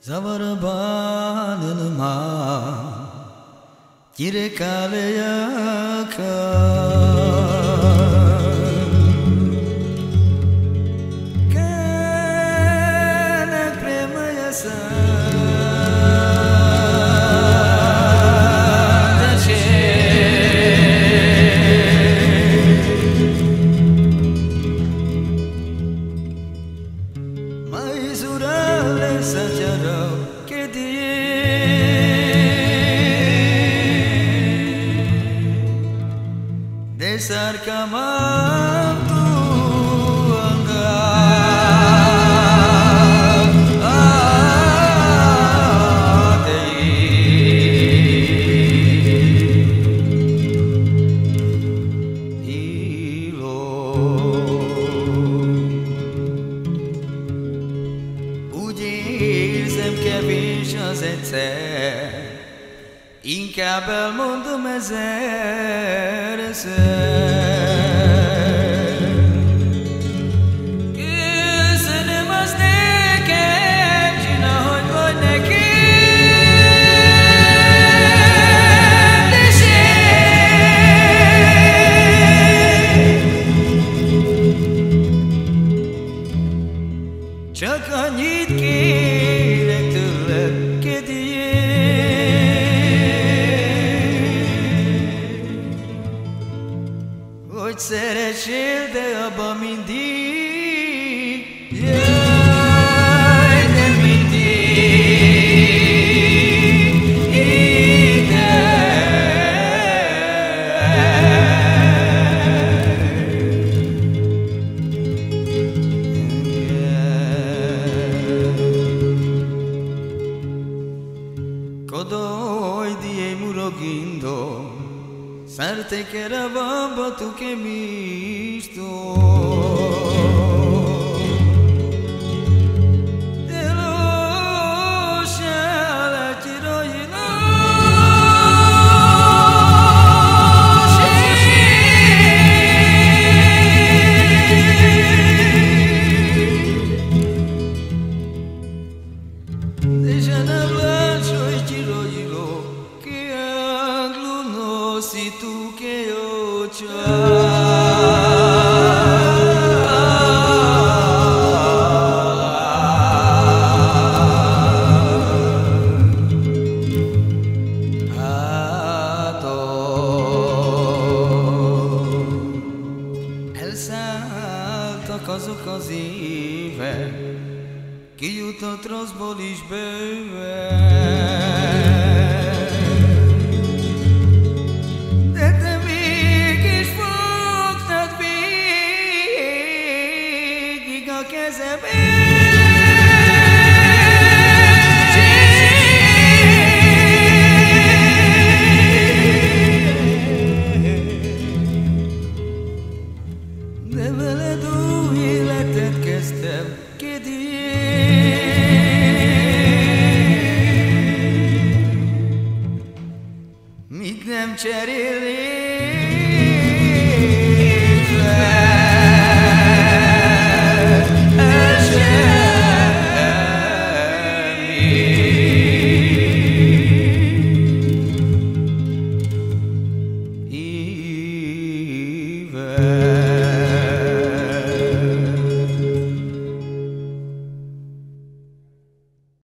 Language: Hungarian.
Zavarabanilma Kirekaleyaka Kana Premayasa Sajara ke diye desar kamam tu anga Érzem kevés az egyszer, inkább elmondom ezerszer. Köszönöm azt neked, csinál, hogy vagy neked. Csak annyit kérek tőled, hogy szeressél, de abban mindig, jaj, de mindig ide. Kodoj die murogindo Sarte che eravamo tu che mi sto Si tu che io elszálltak azok az évek, kijutott rosszból is bőven. De veled új életet kezdtem, mit nem cserél